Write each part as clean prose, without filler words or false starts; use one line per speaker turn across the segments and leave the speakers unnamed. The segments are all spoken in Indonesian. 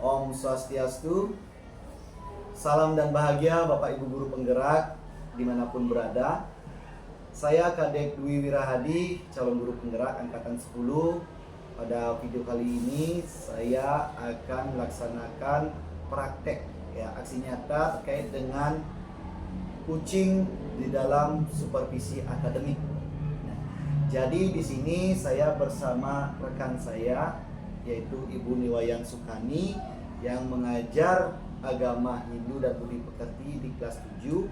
Om Swastiastu. Salam dan bahagia Bapak Ibu Guru Penggerak dimanapun berada. Saya Kadek Dwi Wirahadi, calon guru penggerak angkatan 10. Pada video kali ini saya akan melaksanakan praktek aksi nyata terkait dengan kucing di dalam supervisi akademik. Jadi di sini saya bersama rekan saya yaitu Ibu Niwayan Sukani yang mengajar agama Hindu dan Budi Pekerti di kelas 7.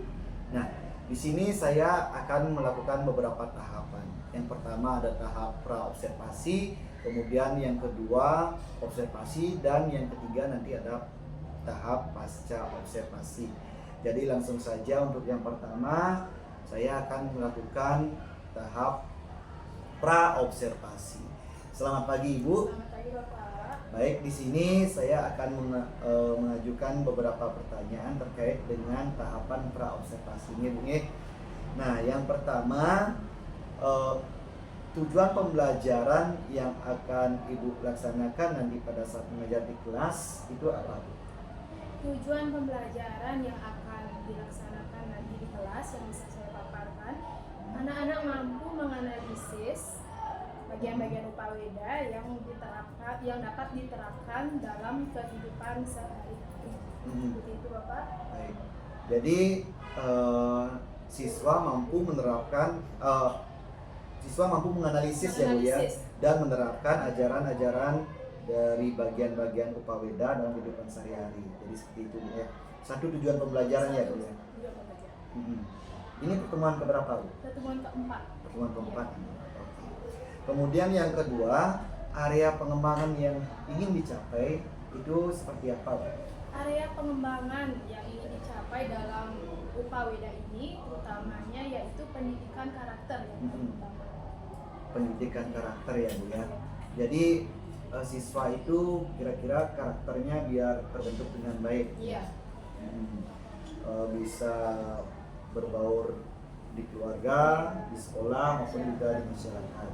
Nah, di sini saya akan melakukan beberapa tahapan. Yang pertama ada tahap pra-observasi, kemudian yang kedua observasi, dan yang ketiga nanti ada tahap pasca observasi. Jadi langsung saja untuk yang pertama saya akan melakukan tahap pra-observasi. Selamat pagi Ibu.
Selamat pagi Bapak.
Baik, di sini saya akan mengajukan beberapa pertanyaan terkait dengan tahapan pra-observasi ini, Bu. Nah, yang pertama, tujuan pembelajaran yang akan Ibu laksanakan nanti pada saat mengajar di kelas itu apa, Bu?
Tujuan pembelajaran yang akan dilaksanakan nanti di kelas yang bisa saya paparkan, anak-anak mampu menganalisis bagian-bagian upaweda yang dapat diterapkan dalam kehidupan sehari-hari. Seperti itu, Bapak.
Baik. Jadi siswa mampu menganalisis ya Bu ya, dan menerapkan ajaran-ajaran dari bagian-bagian upaweda dalam kehidupan sehari-hari. Jadi seperti itu ya. Satu tujuan pembelajaran ya Bu ya.
Tujuan pembelajaran.
Ini pertemuan keberapa Bu?
Pertemuan keempat.
Pertemuan keempat. Kemudian yang kedua, area pengembangan yang ingin dicapai itu seperti apa, Pak?
Area pengembangan yang ingin dicapai dalam upaweda ini utamanya yaitu pendidikan karakter yang utama.
Pendidikan karakter ya Bu ya. Jadi siswa itu kira-kira karakternya biar terbentuk dengan baik.
Iya.
Bisa berbaur di keluarga, di sekolah maupun juga di masyarakat.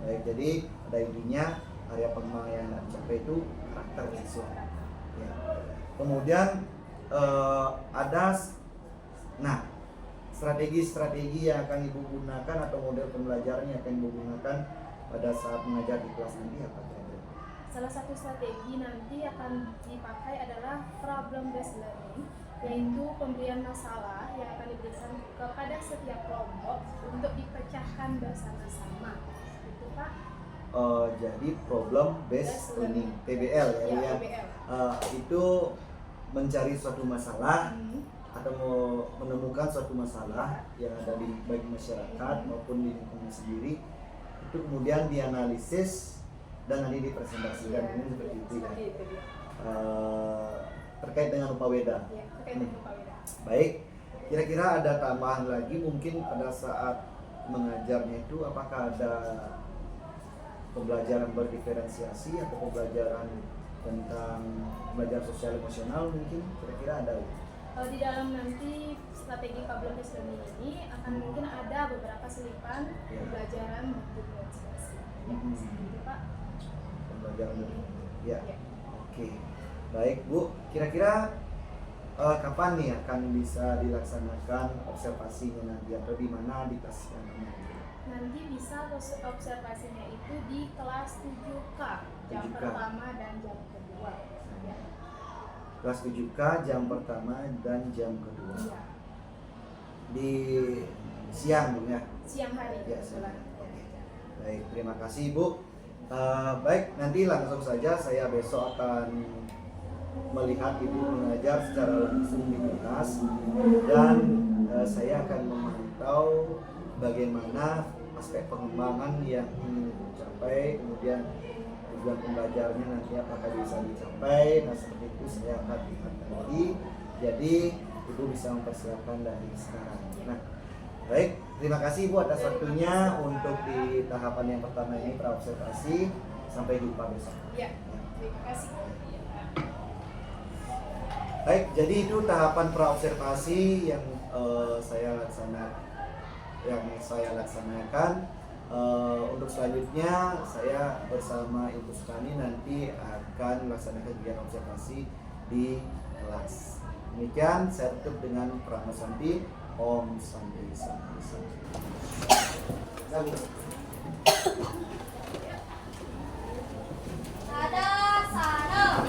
Baik, jadi pada intinya area pengembangan yang dicapai itu karakter siswa. Ya. Kemudian strategi-strategi yang akan Ibu gunakan atau model pembelajaran yang akan Ibu gunakan pada saat mengajar di kelas nanti apa kira-kira?
Salah satu strategi nanti akan dipakai adalah problem based learning, yaitu pemberian masalah yang akan diberikan kepada setiap kelompok untuk dipecahkan bersama-sama. Itu Pak.
Jadi problem based learning (PBL) ya.
PBL.
Itu mencari suatu masalah atau menemukan suatu masalah yang ada di baik masyarakat maupun di lingkungan sendiri, itu kemudian dianalisis dan nanti dipresentasikan. Ini seperti itu ya. Terkait dengan upaweda.
Ya, terkait dengan upaweda.
Baik, kira-kira ada tambahan lagi mungkin pada saat mengajarnya itu, apakah ada pembelajaran berdiferensiasi atau pembelajaran tentang belajar sosial emosional mungkin kira-kira ada?
Di dalam nanti strategi problem based learning ini akan mungkin ada beberapa selipan pembelajaran berdiferensiasi. Seperti itu Pak.
Pembelajaran ya. Oke. Baik Bu, kira-kira kapan nih akan bisa dilaksanakan observasinya nanti atau di mana dikasihkannya?
Nanti bisa observasinya itu di kelas 7K, jam
7K.
pertama dan jam kedua. Ya.
Kelas 7K jam pertama dan jam kedua.
Ya.
Di siang Bu ya?
Siang hari.
Ya, siang. Baik, terima kasih Bu. Baik, nanti langsung saja saya besok akan melihat Ibu mengajar secara langsung di kelas, dan saya akan memantau bagaimana aspek pengembangan yang ingin dicapai, kemudian tujuan pembelajarannya nanti apakah bisa dicapai. Nah, seperti itu saya akan lihat nanti. Jadi Ibu bisa mempersiapkan dari sekarang. Nah, baik, terima kasih Bu atas waktunya untuk di tahapan yang pertama ini pra-observasi. Sampai jumpa besok.
Ya, terima kasih.
Baik, jadi itu tahapan pra-observasi yang saya laksanakan. Untuk selanjutnya saya bersama Ibu Sukani nanti akan melaksanakan kegiatan observasi di kelas. Demikian saya tutup dengan Prama Santi. Om Santi Santi Santi.
Ada sana.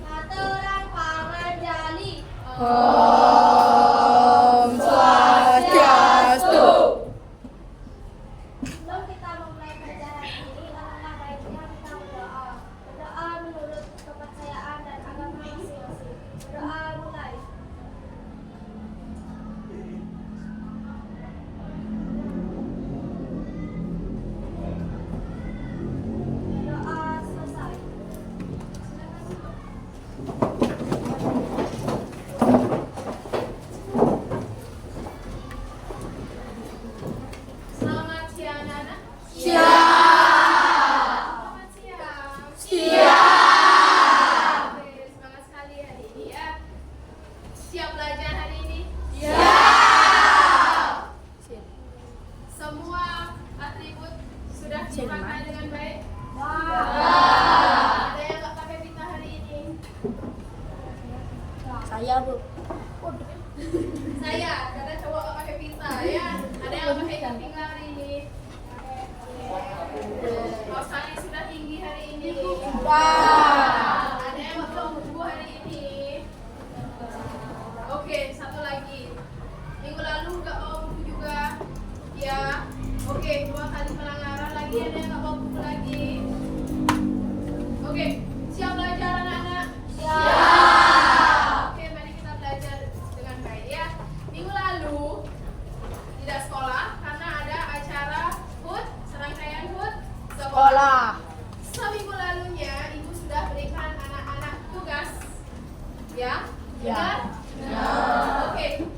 Aturan panganjali.
Om Swastiastu.
Sebelum kita memulai pelajaran ini, alangkah baiknya kita berdoa. Berdoa menurut kepercayaan dan agama masing-masing. Berdoa mulai. Doa selesai.
Selamat siang anak-anak.
Siap.
Selamat siang.
Siap.
Oke, semangat sekali hari ini ya. Siap belajar hari ini?
Siap.
Semua atribut sudah dipakai dengan baik? Ada yang nggak pakai pita hari ini?
Saya, Bu.
Saya, karena cowok nggak pakai pita ya. Ada yang nggak pakai ikat pinggang hari ini? Kaos kaki sudah tinggi hari ini. Ada yang nggak bawa buku hari ini? Oke, satu lagi. Minggu lalu nggak bawa buku juga, ya. Oke, 2 kali pelanggaran lagi. Ada yang nggak bawa buku lagi? Oke, siap belajar anak-anak? Oke, mari kita belajar dengan baik ya. Minggu lalu tidak sekolah karena ada acara HUT, serangkaian HUT sekolah. Seminggu lalunya ibu sudah berikan anak-anak tugas, ya? Benar? Oke.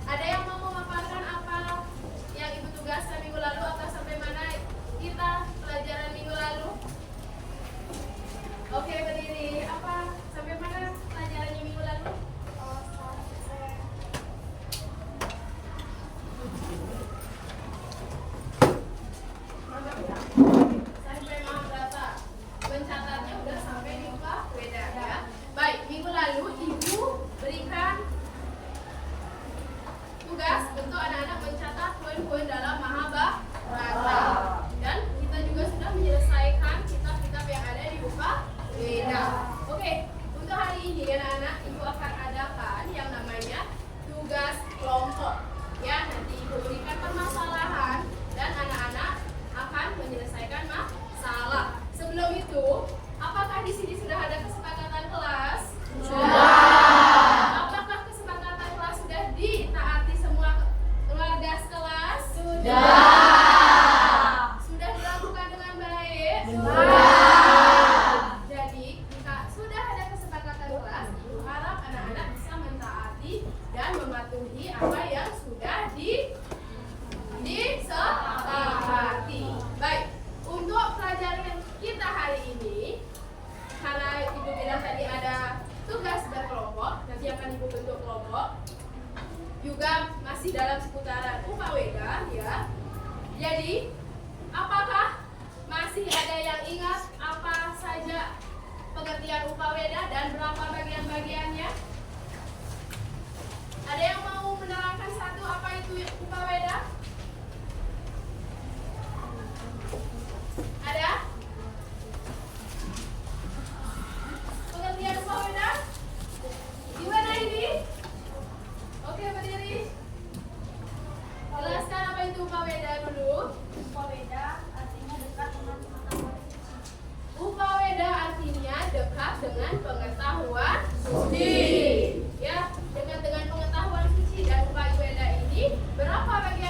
Ada yang mau memaparkan apa yang ibu tugaskan minggu lalu atau sampai mana kita pelajaran minggu lalu? Oke, berdiri. Apa sampai mana pelajarannya minggu lalu? Sampai Mahabharata. Mencatatnya udah sampai di Upaweda ya. Baik, minggu lalu ibu berikan tugas untuk anak-anak mencatat poin-poin dalam Mahabharata. Dan kita juga sudah menyelesaikan kitab-kitab yang ada di Upaweda. Oke, untuk hari ini anak-anak ibu akan adakan yang namanya tugas kelompok. Ya, nanti ibu berikan permasalahan dan anak-anak akan menyelesaikan masalah. Sebelum itu, apakah di sini sudah ada kesepakatan kelas? Apakah kesepakatan kelas sudah ditaati semua keluarga sekelas? Sudah dilakukan dengan baik? Jadi, jika sudah ada kesepakatan kelas, ibu harap anak-anak bisa mentaati dan mematuhi apa yang sudah disepakati. Baik, untuk pelajaran kita hari ini, karena ibu bilang tadi ada tugas berkelompok, nanti akan ibu bentuk kelompok, juga masih dalam seputaran Upaweda ya. Jadi, apakah masih ada yang ingat apa saja pengertian Upaweda dan berapa bagian-bagiannya? Ada yang mau menerangkan satu apa itu Upaweda? Ada? Pengertian Upaweda? Gimana ini? Oke, berdiri. Jelaskan apa itu Upaweda dulu.
Upaweda artinya dekat dengan pengetahuan.
Upaweda artinya dekat dengan pengetahuan suci. Ya, dekat dengan pengetahuan suci dan Upaweda ini berapa bagian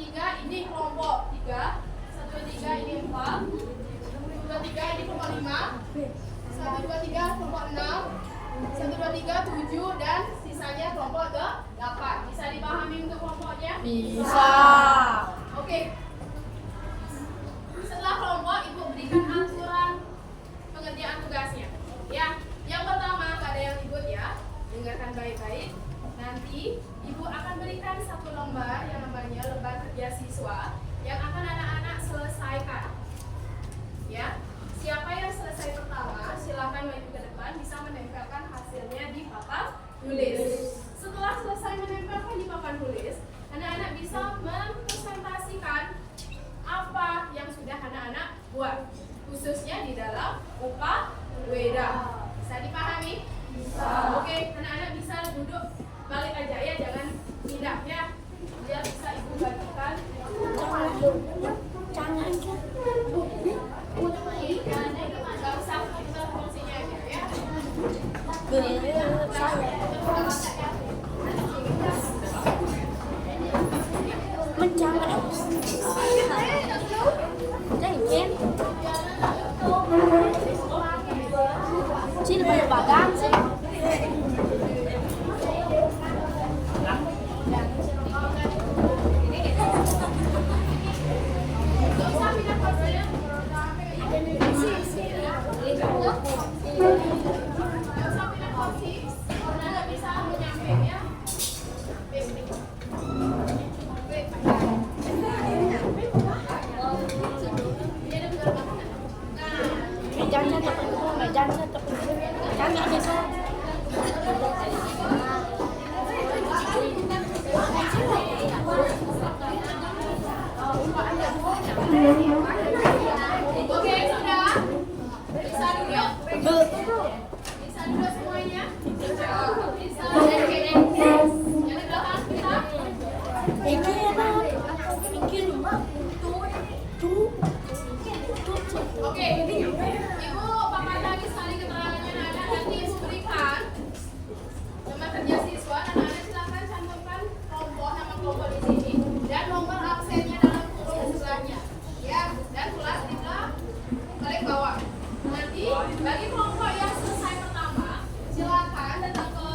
3 ini kelompok 3, 1, 2, 3 ini 4, 1, 2, 3 ini kelompok 5, 1, 2, 3 kelompok 6, 1, 2, 3 7 dan sisanya kelompok 8. Bisa dipahami untuk kelompoknya?
Bisa.
Oke. Setelah kelompok, Ibu berikan aturan pengerjaan tugasnya. Ya, yang pertama nggak ada yang ribut ya. Dengarkan baik-baik. Nanti Ibu akan berikan satu lembar yang namanya lembar kerja siswa yang akan anak-anak selesaikan. Ya, siapa yang selesai pertama, silakan maju ke depan bisa menempelkan hasilnya di papan tulis. Setelah selesai menempelkan di papan tulis, anak-anak bisa mempresentasikan apa yang sudah anak-anak buat, khususnya di dalam UPAWEDA. Bisa dipahami? Bisa. Oke, anak-anak bisa duduk balik aja ya, jangan pindah ya. Dia bisa Ibu bagikan.
Jangan.
Gak usah, kita fungsinya aja ya.
Menjangan. Jangan. Sini banyak bagang sih.
Oke, sudah? Bisa duduk? Bisa duduk semuanya? Bisa. Yang di belakang kita? Oke, Ibu pakai lagi sekali keterangannya anak-anak. Nanti Ibu berikan lembar kerja siswa. Anak-anak silakan cantumkan kelompok, nama kelompok di sini dan nomor absennya dalam kurung sebelahnya. Ya, dan tulis di balik bawah. Nanti bagi kelompok yang selesai pertama, silakan datang ke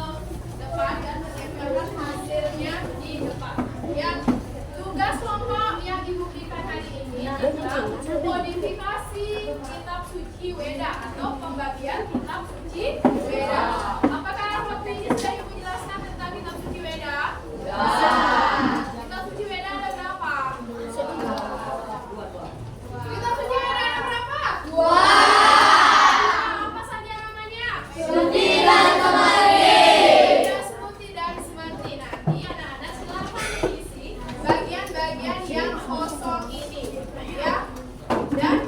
depan dan menempelkan hasilnya di depan. Ya, tugas kelompok yang Ibu berikan hari ini adalah modifikasi kitab suci Weda atau pembagian kitab suci Weda. Apakah waktu ini sudah Ibu jelaskan tentang kitab suci Weda? Kitab suci Weda ada berapa? Kitab suci Weda ada berapa? 2. Apa saja namanya? Suci dan Semerti. Suci dan Semerti. Nanti anak-anak silakan mengisi bagian-bagian yang kosong ini, ya. Dan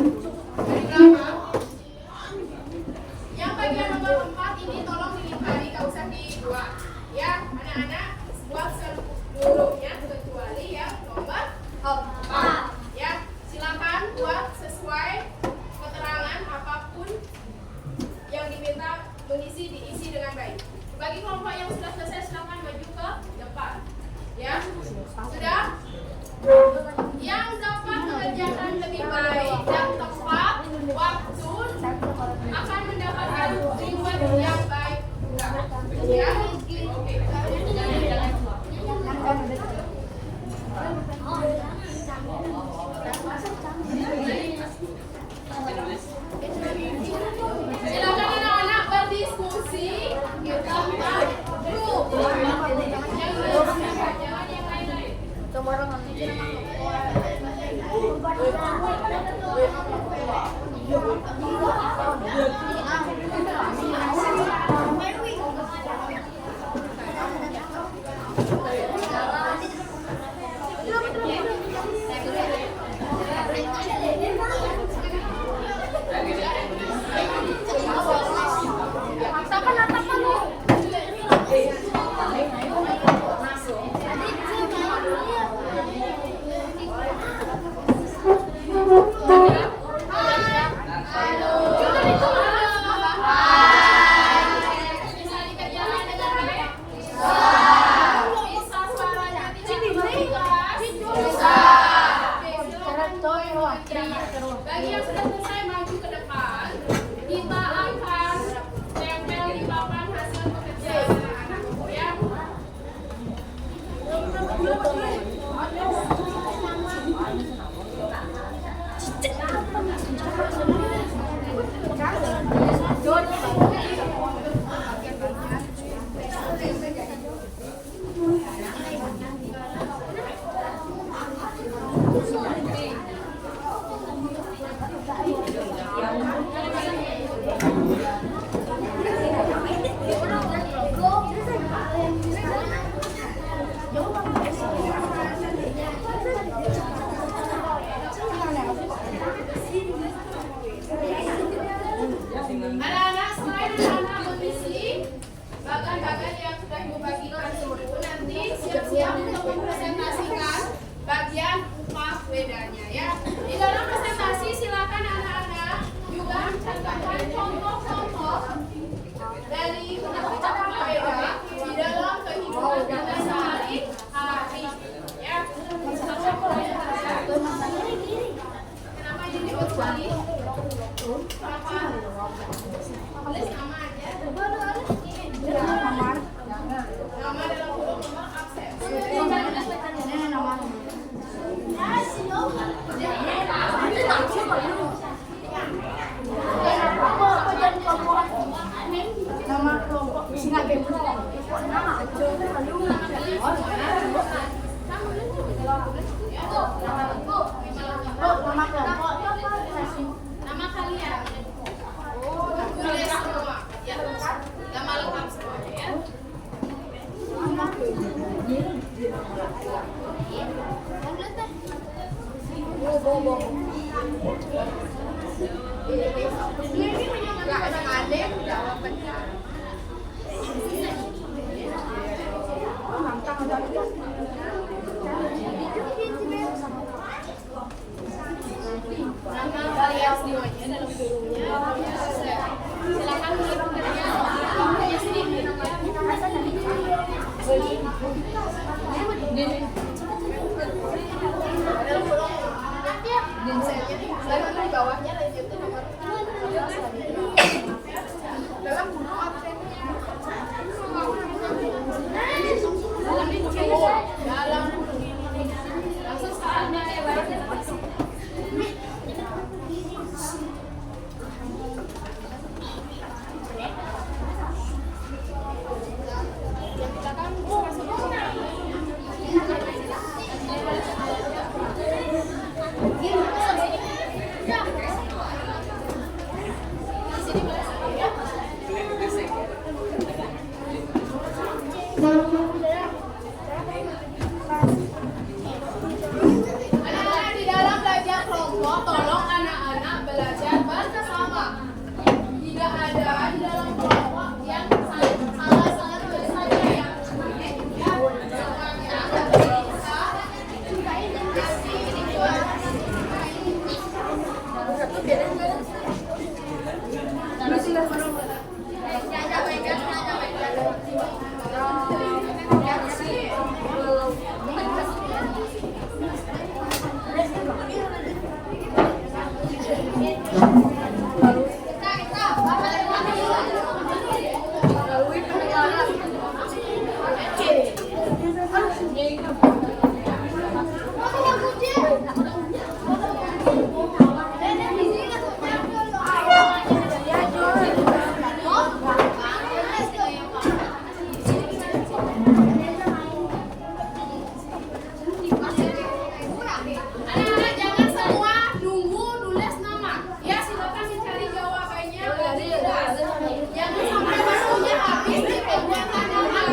dari belakang, yang bagian nomor 4 ini tolong dilingkari, gak usah dibuat, ya. Anak-anak buat seluruhnya kecuali yang nomor 4, ya. Silakan buat sesuai keterangan apapun yang diminta mengisi diisi dengan baik. Bagi kelompok yang sudah selesai silakan maju ke depan, ya. Sudah? Yang dapat mengerjakan lebih baik dan tepat waktu akan mendapatkan reward yang baik juga, ya. Oke. Silakan anak-anak berdiskusi tentang grup. Jangan yang lain-lain. Bisa dikerjakan dengan Nggak ada yang jawab benar. Nama kalian semuanya dalam kurungnya. Silakan tulis namanya sendiri. Lalu di bawahnya itu nomor dalam buku absennya. Dalam langsung sekarang anak-anak di dalam belajar kelompok, tolong anak-anak belajar bersama. Tidak ada di dalam kelompok yang salah tulis saja ya. Anak-anak jangan semua nunggu nulis nama. Ya silakan mencari jawabannya. Jangan sampai waktunya habis di pembuatan nama.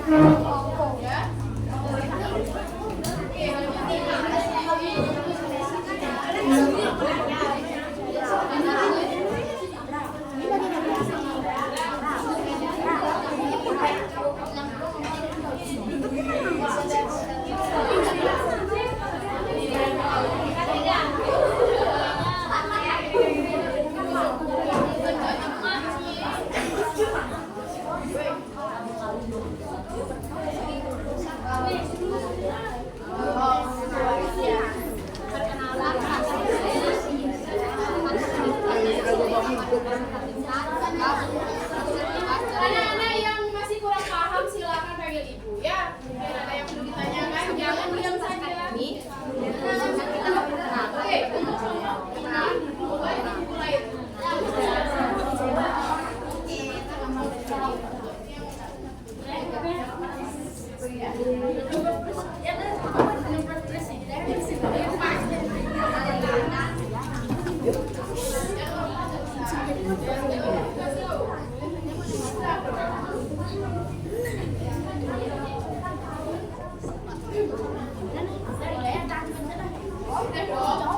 Ya. Oke, anak-anak yang masih kurang paham silakan panggil ibu ya. Mungkin ada yang perlu ditanyakan, jangan diam saja. Oke, mulai.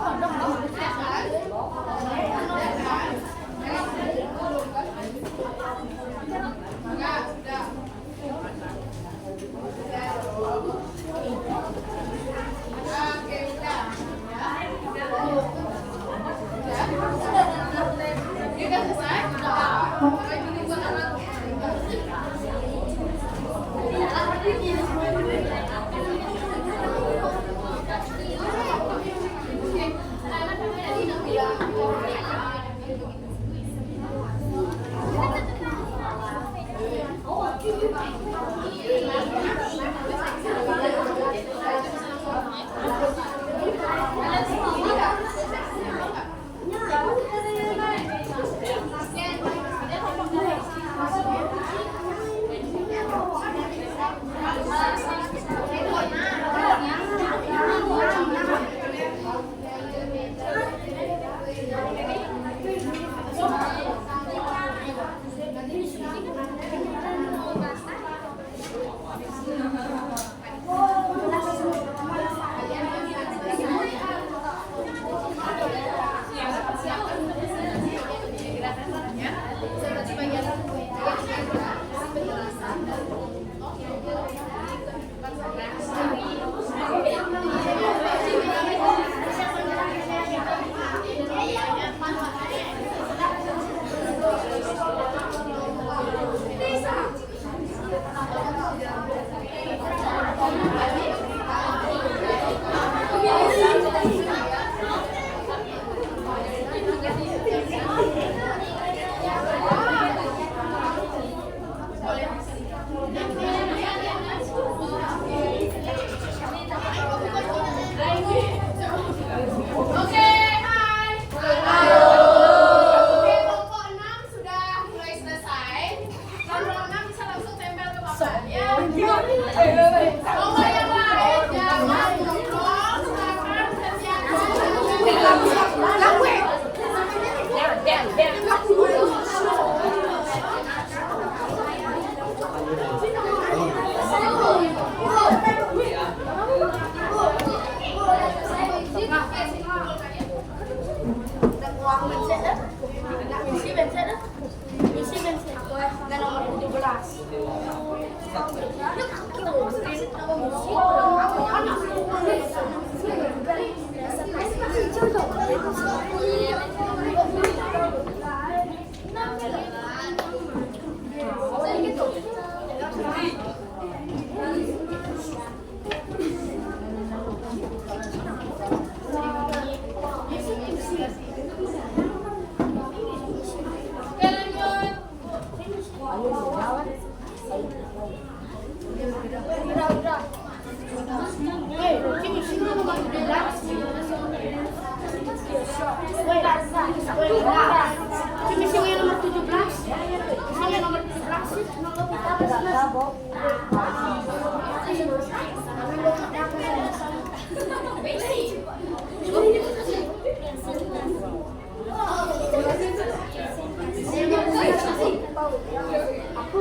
Aku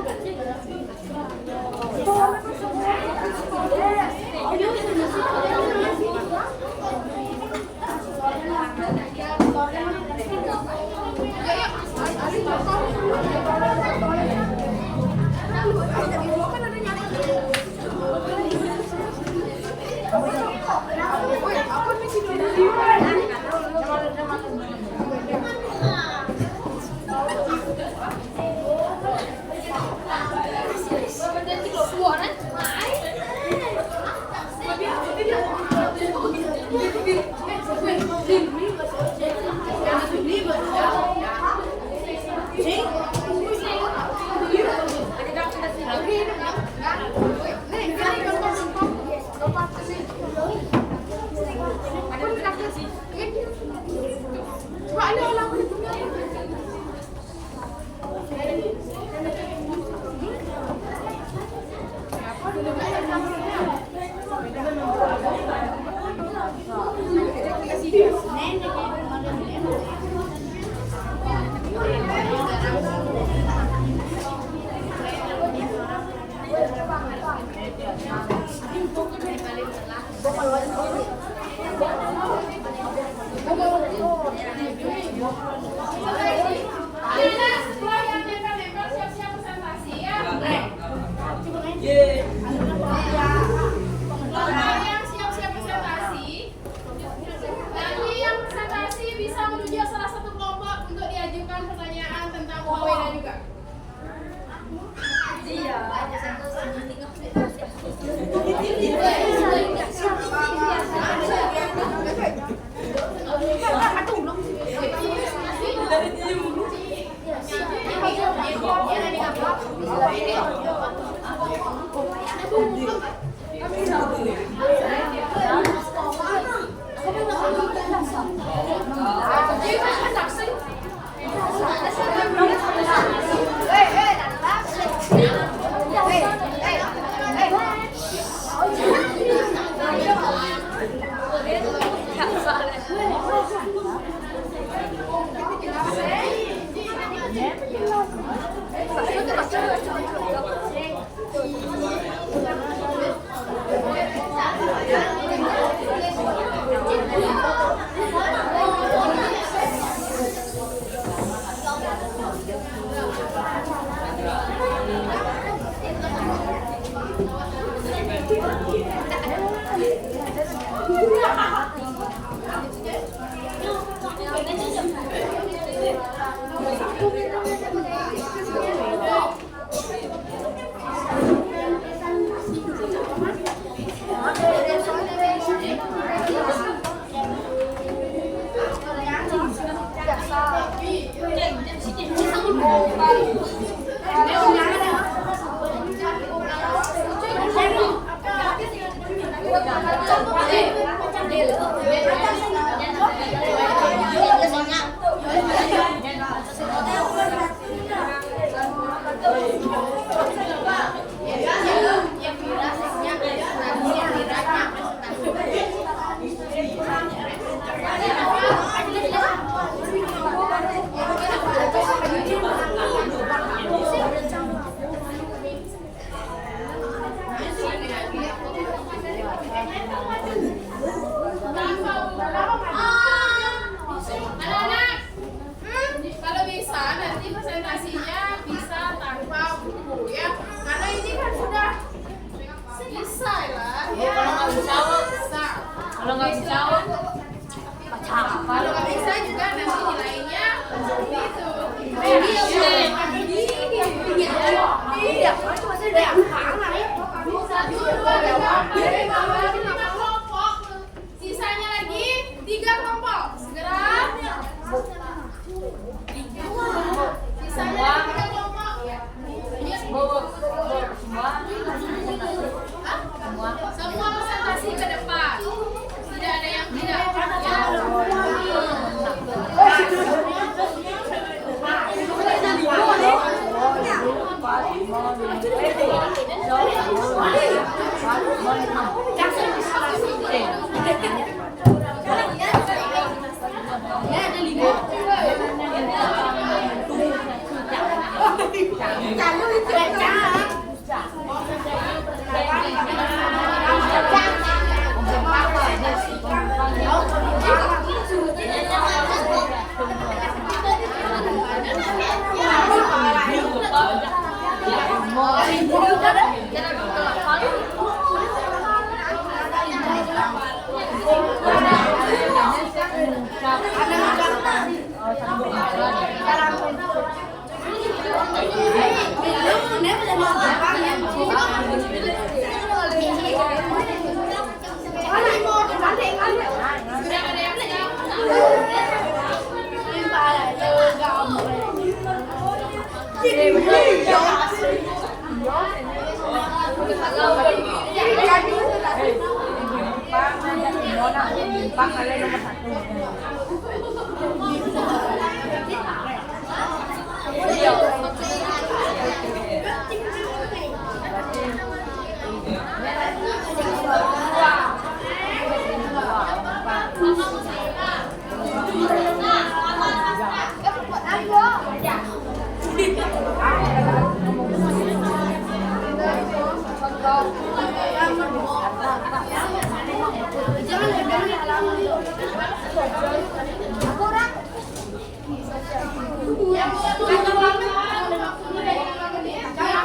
Anak-anak, kalau bisa nanti presentasinya bisa tanpa buku ya, karena ini kan sudah bisa lah. Ya. Kalau nggak bisa, kalau nggak bisa juga nanti nilainya itu. Sisanya lagi 3 kelompok. Segera. Sisanya lagi 3 kelompok. Semua presentasi ke depan. Tidak ada yang tidak.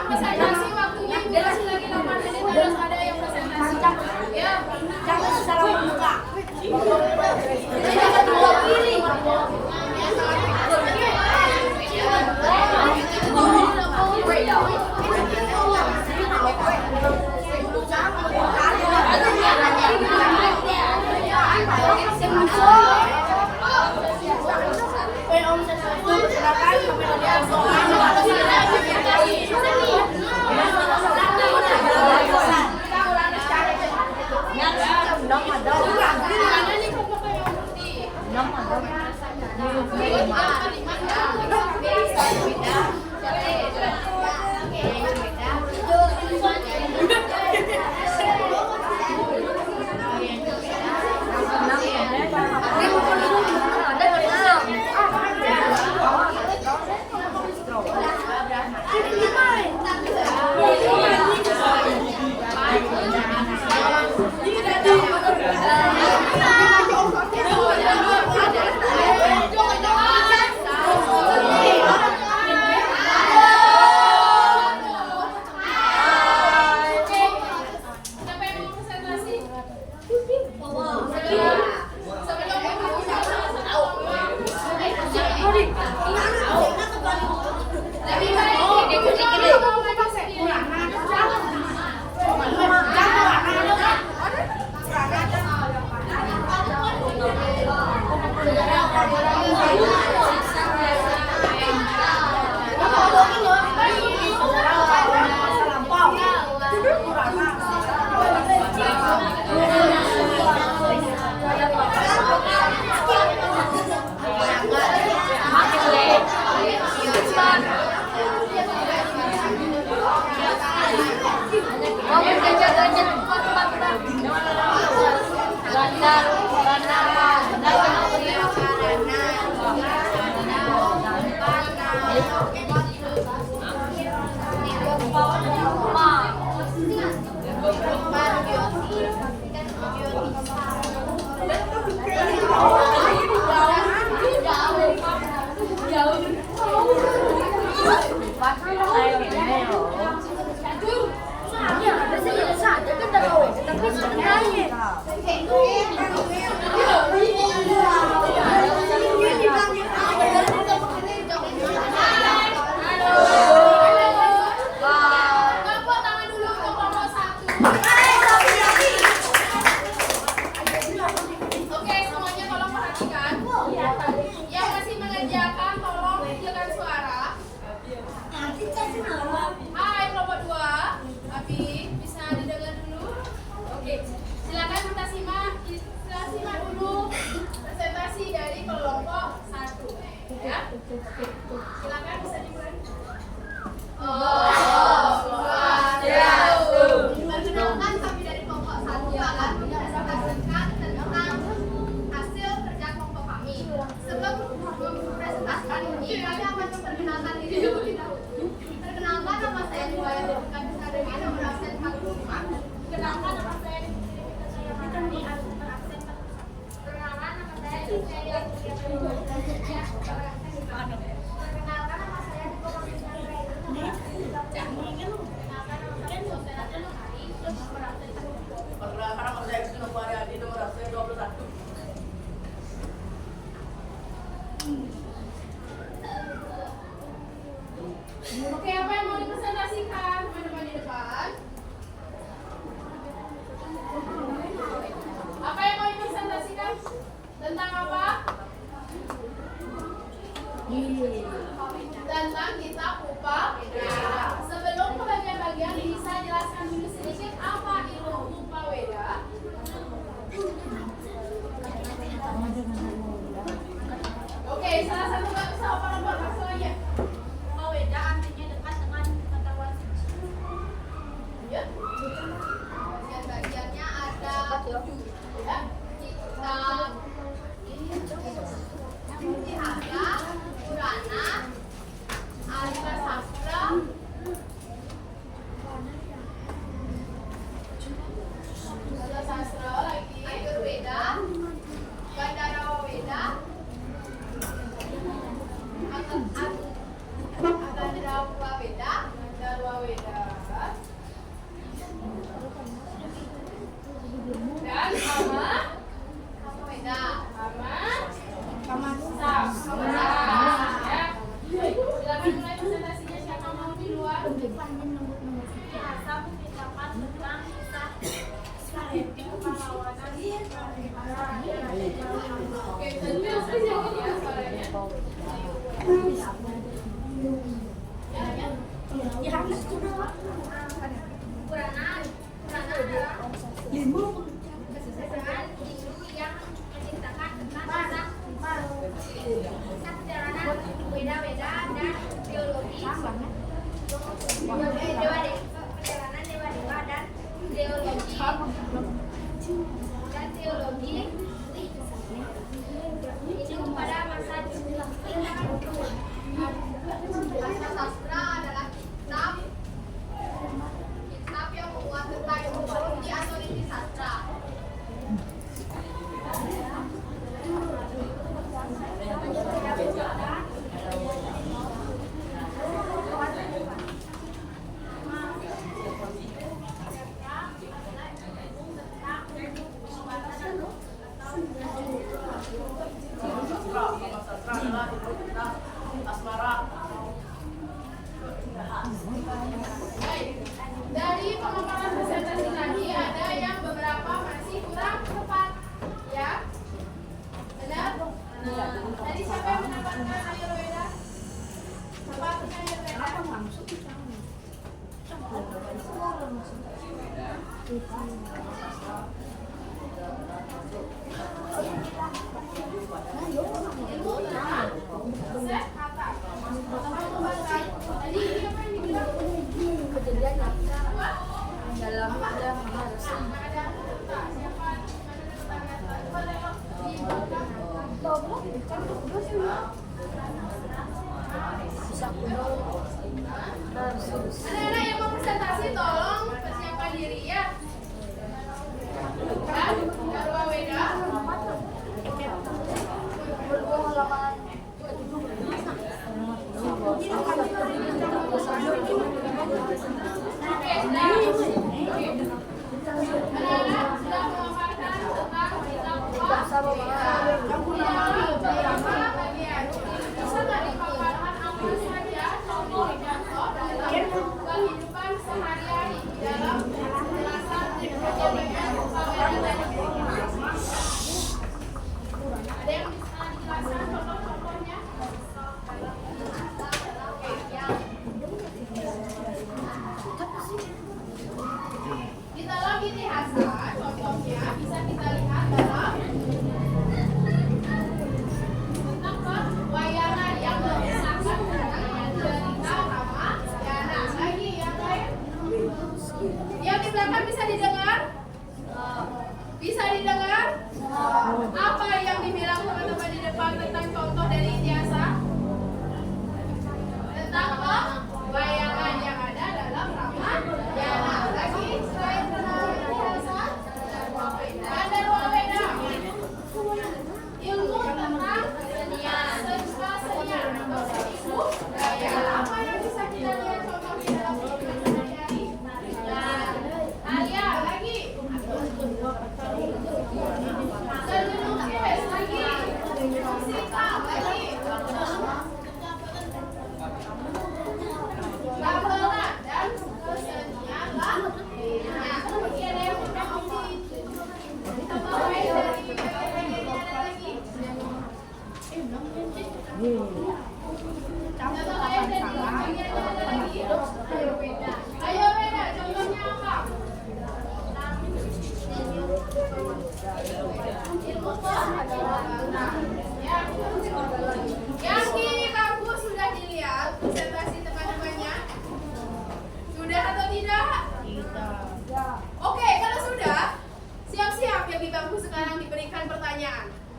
Presentasi waktunya durasi lagi 8 menit, harus ada yang presentasi. Ya.
Jangan secara membuka. Om, silakan.
Tepuk tangan dulu untuk kelompok 1. Oke, semuanya tolong perhatikan. Yang masih mengerjakan tolong kecilkan suara. Hai kelompok 2. Tapi bisa didengar dulu. Oke, silakan kita simak dulu presentasi dari kelompok 1. Ya. Silakan bisa dimulai.
Perkenalkan, kami dari kelompok 1 akan mempresentasikan tentang hasil kerja kelompok kami. Sebelum mempresentasikan ini, kami akan memperkenalkan diri terlebih dahulu. Perkenalkan, nama saya Niwaya Devika Dewi, nomor absen 45. Perkenalkan, nama saya Devika Sayamani, nomor absen 41. Perkenalkan, nama saya Cynthia Perkenalkan, nama saya Diko Martina Grace.
Oke, apa yang mau dipresentasikan teman-teman di depan? Apa yang mau dipresentasikan? Tentang apa? Tentang kitab Upaweda. Sebelum ke bagian-bagian, bisa jelaskan dulu sedikit apa itu Upaweda? Oke, salah satu nggak bisa apa-apa langsung aja.
Upaweda artinya dekat dengan pengetahuan suci.
Ya.
Bagian-bagiannya ada 7.
Ya.
Kitab Intihara, Purana, Alika Sastra,
Sastra lagi.
Ayurveda, Gandharawaweda, Agandharawaweda,
Darwaweda. Dan
Samaweda.
Samasa. Ya. Silakan mulai presentasinya, siapa mau di luar?
Bahasa menceritakan tentang kisah pahlawanan.
Oke, sambil saja ya suaranya.
Purana adalah kesejahteraan Hindu yang menceritakan tentang kisah perjalanan Weda-Weda dan teologi. Perjalanan dewa-dewa dan teologi ini pada masa bahasa sastra adalah kitab yang menguat tentang etimologi atau inti sastra.
Baik. Dari pemaparan presentasi tadi ada yang beberapa masih kurang tepat, ya. Benar? Tadi siapa yang mendapatkan Ayurveda? Apa artinya Ayurveda? Tadi ini apa yang dibilang?
Kejadian
Apa?
dalam ada bisa kuno
Anak-anak yang mau presentasi tolong persiapkan diri ya. Dan Darwaweda.
halaman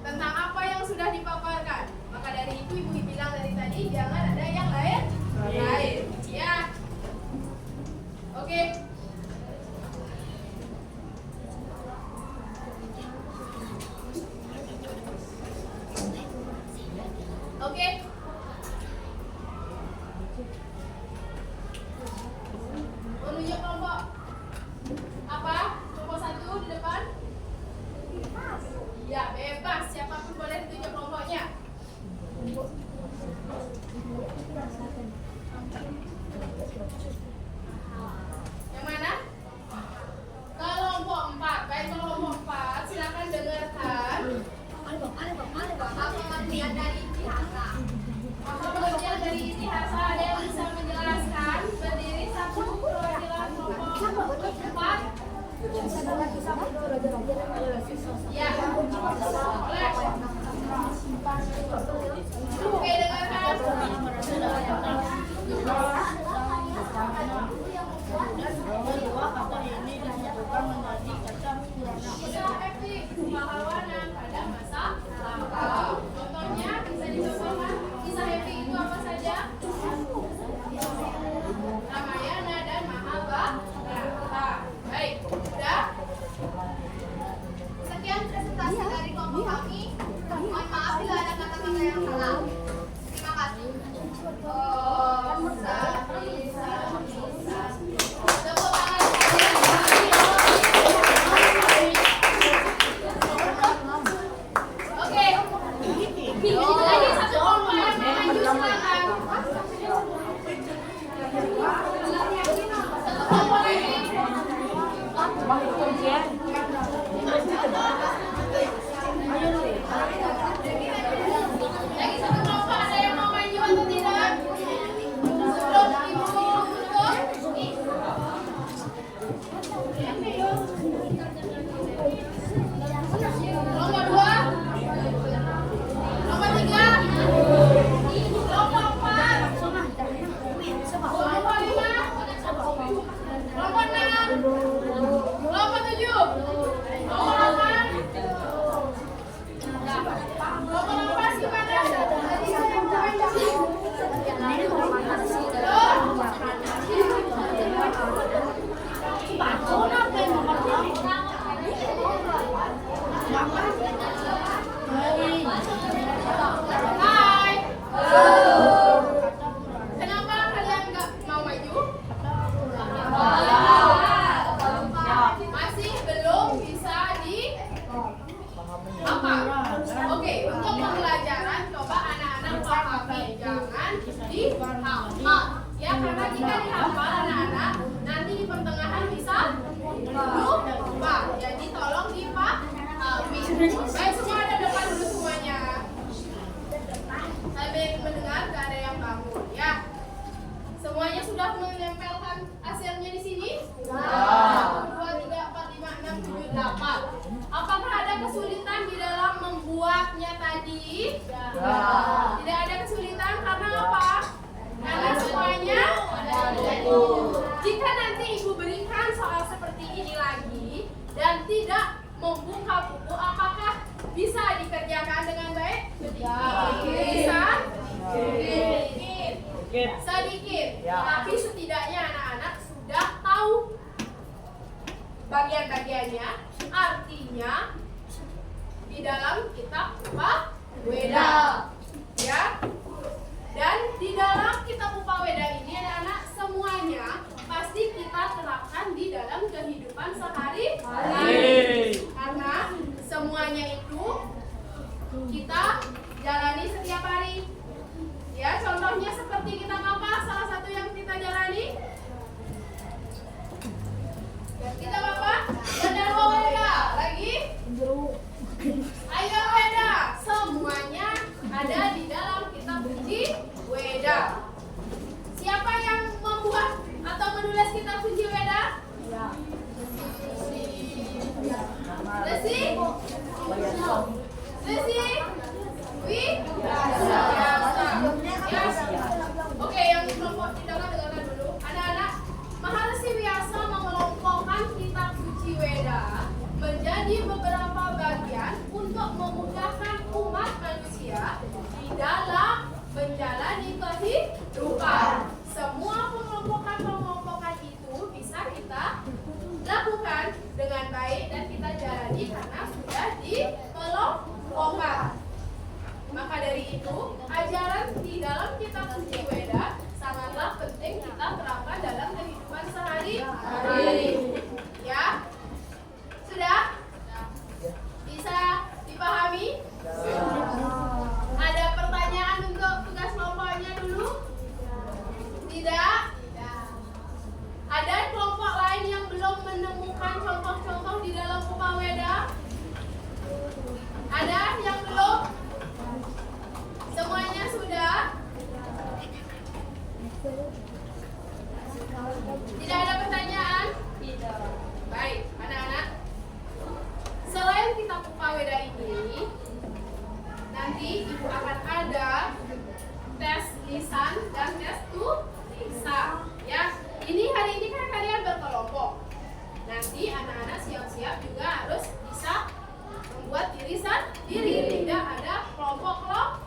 tentang apa yang sudah dipaparkan. Maka dari itu ibu bilang dari tadi jangan ada yang lain. Ya. Oke. Oke. Menunjuk kelompok apa? Kelompok 1 di depan. Ya, bebas. Siapapun boleh ditunjuk kelompoknya. Yang mana? Kelompok 4. Baik, kelompok 4. Silakan dengarkan.
Apa pengertian dari istihasa?
Apa pengertian dari istihasa? Ada yang bisa menjelaskan? Berdiri satu perwakilan kelompok 4. Ya, boleh. Oke, dengarkan. Kisah epic pahlawanan pada masa lampau. Contohnya bisa dicontohkan. Kisah epic itu apa saja? Ramayana dan Mahabharata. Baik, sudah.
Sekian presentasi dari kelompok kami. Mohon maaf bila ada kata-kata yang salah. Terima kasih. Tepuk tangan.
Oke. Lagi satu kelompok yang mau maju silakan. Satu kelompok lagi. Lagi satu kelompok ada yang mau maju atau tidak? Sebelum ibu tutup. Kelompok 2. Kelompok 3. Kelompok 4. Kelompok 5. Kelompok 6. Kelompok 7. Kelompok 8. Kelompok 12 gimana? Hai. Kenapa kalian nggak mau maju? Masih belum bisa di apa? Oke, untuk pembelajaran coba anak-anak pahami, jangan dihafal. Ya, karena jika dihafal anak-anak nanti di pertengahan bisa lupa. Jadi tolong dipahami. Baik, semua ada depan dulu semuanya. Sambil mendengar gak ada yang bangun ya. Semuanya sudah menempelkan hasilnya di sini? 1, 2, 3, 4, 5, 6, 7, 8. Apakah ada kesulitan di dalam membuatnya tadi? Tidak ada kesulitan karena apa? Karena semuanya jika nanti ibu berikan soal seperti ini lagi dan tidak membuka buku, apakah bisa dikerjakan dengan baik? Bisa? Sedikit. Tapi setidaknya anak-anak sudah tahu bagian-bagiannya. Artinya di dalam kitab Upaweda, ya. Dan di dalam kitab Upaweda ini anak-anak semuanya pasti kita terapkan di dalam kehidupan sehari-hari. Karena semuanya itu kita jalani setiap hari. Ya, contohnya seperti kitab apa? Salah satu yang kita jalani. Kitab apa? Ayurweda. Lagi? Ayurweda. Semuanya ada di dalam kitab suci Weda. Siapa yang membuat atau menulis kitab suci Weda? Lesi? Lesi? Oke, yang di kelompok dengarkan dulu. Anak-anak, Maharesi Wyasa mengelompokkan kitab suci Weda menjadi beberapa bagian untuk memudahkan Ada yang belum? Semuanya sudah? Tidak ada pertanyaan? Tidak. Baik, anak-anak. Selain kitab Upaweda ini, nanti ibu akan ada tes lisan dan tes tulisan. Ya, ini hari ini kan kalian berkelompok. Nanti anak-anak siap-siap juga harus bisa membuat diri sendiri. Tidak ada kelompok-kelompok.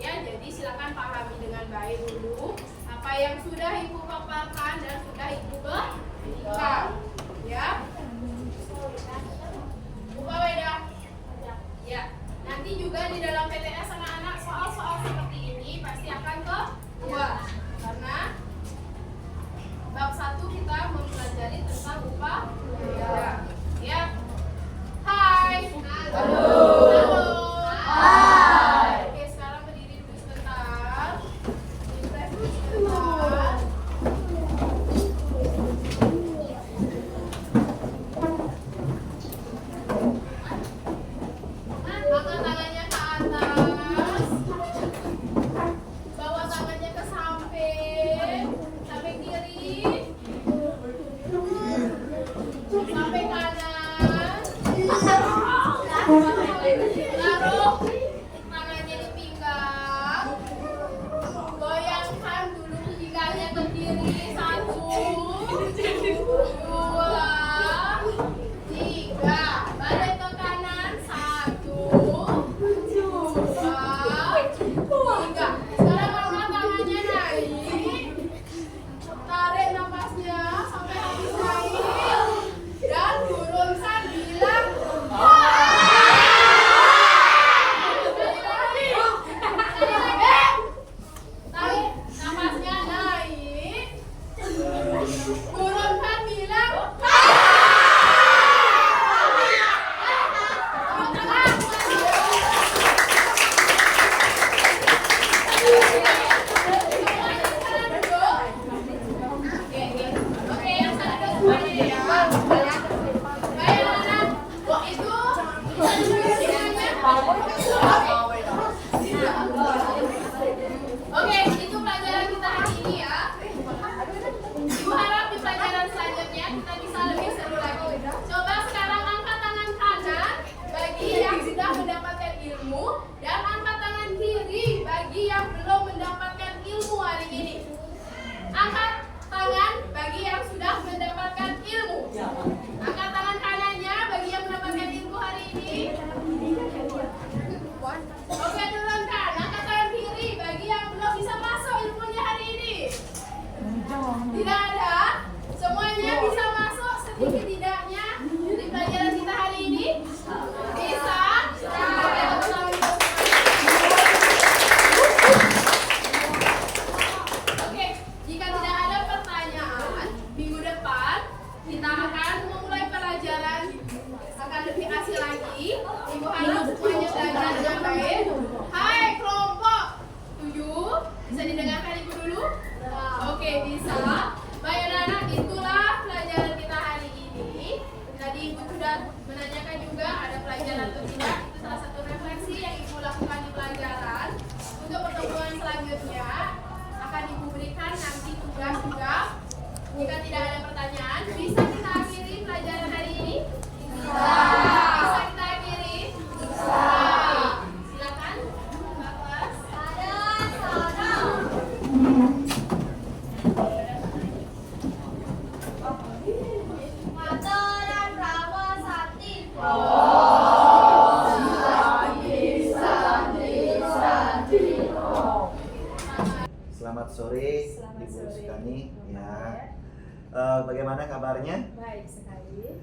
Ya, jadi silakan pahami dengan baik dulu apa yang sudah ibu paparkan dan sudah ibu berikan. Ya. Upaweda. Ya. Nanti juga di dalam PTS anak-anak soal-soal seperti ini pasti akan keluar. Karena bab 1 kita mempelajari tentang upaweda. Ya. Hai. Halo. Halo. Hai. Oke, sekarang berdiri dulu sebentar. Refresh dulu sebentar. Angkat tangannya ke atas. Bawa tangannya ke samping. Samping kiri. Samping kanan. Taruh tangannya di pinggang. Goyangkan dulu pinggangnya ke kiri. 1, 2, 3. Balik ke kanan. 1, 2, 3. Sekarang angkat tangannya naik. Tarik nafasnya sampai habis naik. Dan turunkan bilang tarik nafasnya naik. Turunkan bilang Oke, yang satu semuanya ya. Baik, anak-anak. Oh, itu bisa duduk semuanya. Oke, itu pelajaran kita hari ini ya. Ibu harap di pelajaran selanjutnya kita bisa lebih seru lagi. Coba sekarang angkat tangan kanan bagi yang sudah mendapatkan ilmu dan angkat tangan kiri bagi yang belum mendapatkan ilmu hari ini. Angkat tangan bagi yang sudah mendapatkan ilmu. Angkat tangan kanannya bagi yang mendapatkan ilmu hari ini. Oke, turunkan. Angkat tangan kiri bagi yang belum bisa masuk ilmunya hari ini. Tidak ada. Semuanya bisa masuk setidak-tidaknya di pelajaran kita hari ini. Bisa. Oke, tepuk tangan untuk semuanya. Oke, jika tidak ada pertanyaan, minggu depan kita akan memulai pelajaran akan lebih asik lagi. Ibu harap semuanya belajar dengan baik. Hai kelompok 7, bisa didengarkan ibu dulu? Oke, bisa. Baik anak-anak, itulah pelajaran kita hari ini. Tadi ibu sudah menanyakan juga ada pelajaran atau tidak. Itu salah satu refleksi yang ibu lakukan di pelajaran. Untuk pertemuan selanjutnya akan ibu berikan nanti tugas juga. Jika tidak ada pertanyaan, bisa kita akhiri pelajaran hari ini? Bisa kita akhiri? Silakan, Mbak Kelas.
Mataran Rama Sakti.
Selamat sore, Ibu Sukani. Ya. Bagaimana kabarnya?
Baik sekali.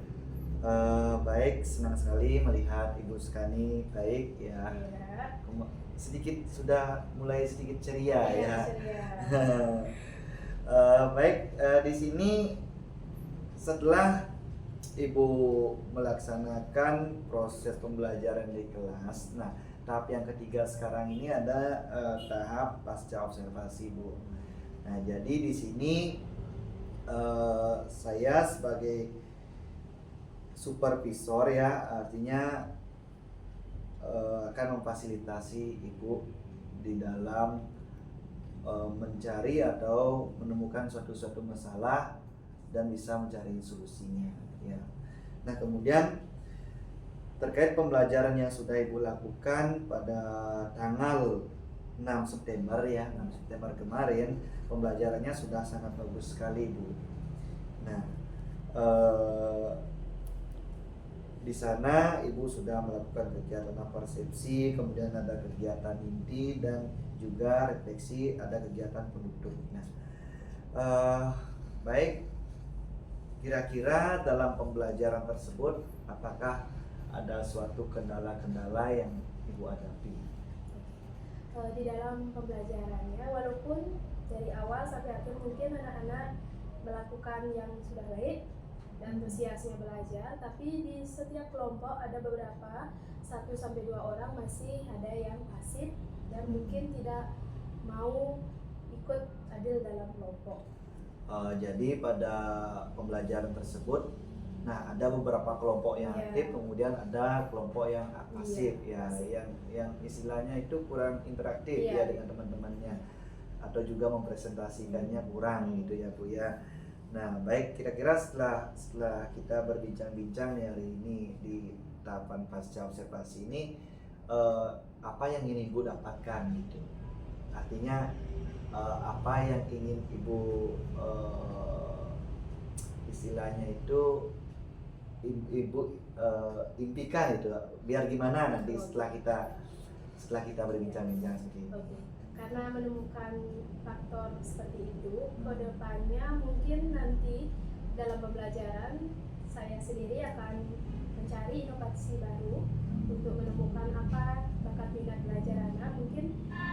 Baik, senang sekali melihat Ibu Sukani baik ya.
Ya.
Sedikit sudah mulai sedikit ceria ya.
Ceria.
Baik, di sini setelah Ibu melaksanakan proses pembelajaran di kelas. Nah, tahap yang ketiga sekarang ini ada tahap pasca observasi, Bu. Nah, jadi di sini saya sebagai supervisor ya, artinya akan memfasilitasi Ibu di dalam mencari atau menemukan suatu masalah dan bisa mencari solusinya ya. Nah, kemudian terkait pembelajaran yang sudah Ibu lakukan pada tanggal 6 September ya, 6 September kemarin, pembelajarannya sudah sangat bagus sekali Bu. Nah, di sana Ibu sudah melakukan kegiatan persepsi, kemudian ada kegiatan inti dan juga refleksi, ada kegiatan penutup. Nah, baik, kira-kira dalam pembelajaran tersebut apakah ada suatu kendala-kendala yang Ibu hadapi?
Di dalam pembelajarannya, walaupun dari awal sampai akhir mungkin anak-anak melakukan yang sudah baik dan antusiasnya belajar, tapi di setiap kelompok ada beberapa 1-2 orang masih ada yang pasif dan mungkin tidak mau ikut adil dalam kelompok.
Jadi pada pembelajaran tersebut, nah ada beberapa kelompok yang aktif, kemudian ada kelompok yang pasif ya, yang istilahnya itu kurang interaktif ya dengan teman-temannya, atau juga mempresentasikannya kurang gitu ya Bu ya. Nah, baik, kira-kira setelah kita berbincang-bincang hari ini di tahapan pasca observasi ini, apa yang ingin Ibu dapatkan gitu? Artinya apa yang ingin Ibu istilahnya itu Ibu impikan itu, biar gimana nanti setelah kita berbincang-bincang seperti ini.
Karena menemukan faktor seperti itu, ke depannya mungkin nanti dalam pembelajaran saya sendiri akan mencari inovasi baru untuk menemukan apa bakat minat belajar anak, mungkin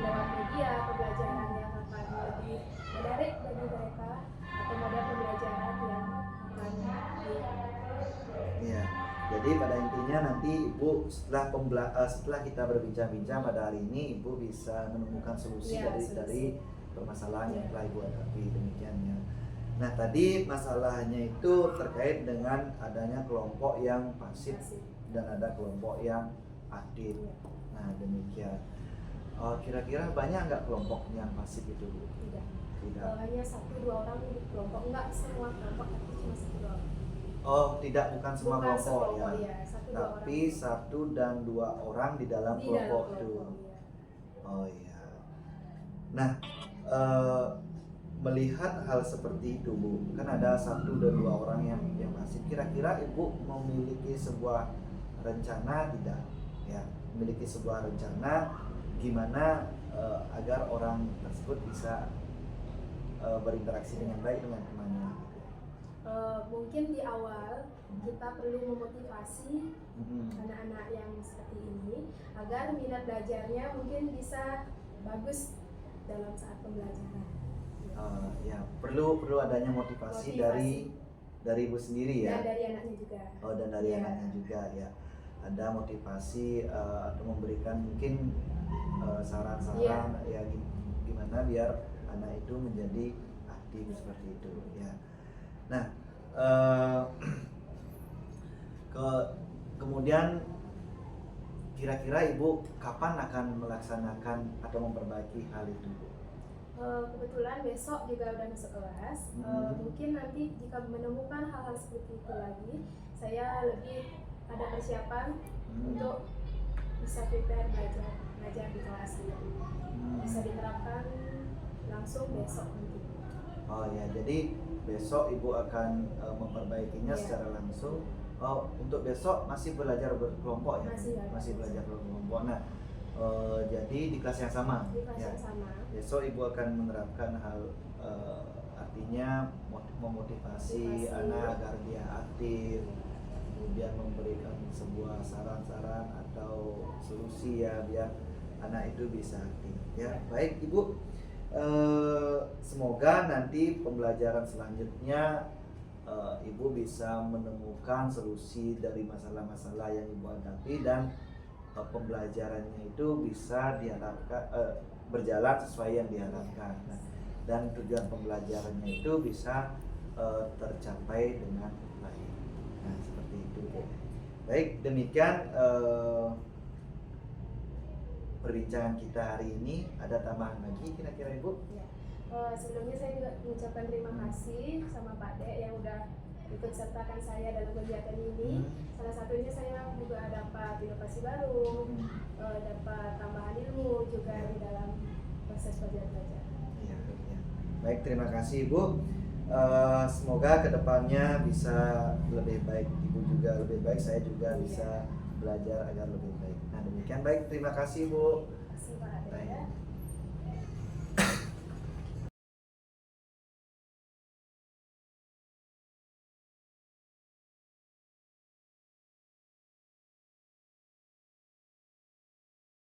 lewat media pembelajaran yang akan lebih menarik bagi mereka atau model pembelajaran yang akan
Ya, jadi pada intinya nanti Ibu setelah kita berbincang-bincang pada hari ini, Ibu bisa menemukan solusi dari permasalahan yang telah Ibu hadapi, demikian ya. Nah, tadi masalahnya itu terkait dengan adanya kelompok yang pasif dan ada kelompok yang aktif. Nah, demikian. Kira-kira banyak nggak kelompok yang pasif itu Bu? Tidak.
Hanya 1-2 orang di kelompok, enggak semua kelompok, tapi cuma 1-2 orang.
Oh, tidak, bukan semua
Bukan
kelompok ya.
ya, 1-2
Tapi
orang.
1 dan 2 orang di dalam
Di
kelompok
dalam
itu.
kelompok, ya.
Oh iya. Nah, melihat hal seperti itu Bu, kan ada 1 dan 2 orang yang masih. Kira-kira Ibu memiliki sebuah rencana tidak? Ya, memiliki sebuah rencana gimana agar orang tersebut bisa berinteraksi dengan baik dengan temannya.
Mungkin di awal kita perlu memotivasi anak-anak yang seperti ini agar minat belajarnya mungkin bisa bagus dalam saat pembelajaran.
Ya, perlu adanya motivasi dari Ibu sendiri ya.
Dan dari anaknya juga.
Oh, dan dari anaknya juga ya. Ada motivasi atau memberikan mungkin saran-saran ya gimana biar anak itu menjadi aktif seperti itu ya. Nah, kemudian kira-kira Ibu kapan akan melaksanakan atau memperbaiki hal itu Bu?
Kebetulan besok juga udah masuk kelas. Mungkin nanti jika menemukan hal-hal seperti itu lagi, saya lebih ada persiapan untuk bisa prepare belajar di kelas gitu. Bisa diterapkan langsung besok nanti.
Oh ya, jadi besok Ibu akan memperbaikinya secara langsung. Oh, untuk besok masih belajar berkelompok ya? Masih belajar berkelompok. Nah, jadi di kelas yang sama.
Di kelas
ya.
yang sama.
Besok Ibu akan menerapkan hal artinya memotivasi anak agar dia aktif, kemudian memberikan sebuah saran-saran atau solusi ya biar anak itu bisa aktif. Ya, baik Ibu. Semoga nanti pembelajaran selanjutnya Ibu bisa menemukan solusi dari masalah-masalah yang Ibu hadapi dan pembelajarannya itu bisa diharapkan berjalan sesuai yang diharapkan. Nah, dan tujuan pembelajarannya itu bisa tercapai dengan baik. Nah, seperti itu. Baik, demikian perbincangan kita hari ini. Ada tambahan lagi kira-kira Ibu?
Ya. Sebelumnya saya juga mengucapkan terima kasih sama Pak Dek yang udah ikut sertakan saya dalam kegiatan ini. Salah satunya saya juga dapat inovasi baru, dapat tambahan ilmu juga di dalam proses belajar.
Iya, iya. Baik, terima kasih Ibu. Semoga kedepannya bisa lebih baik, Ibu juga lebih baik, saya juga bisa belajar agar lebih baik. Nah demikian, baik, terima kasih Bu.
Terima kasih Pak Dek.
Baik.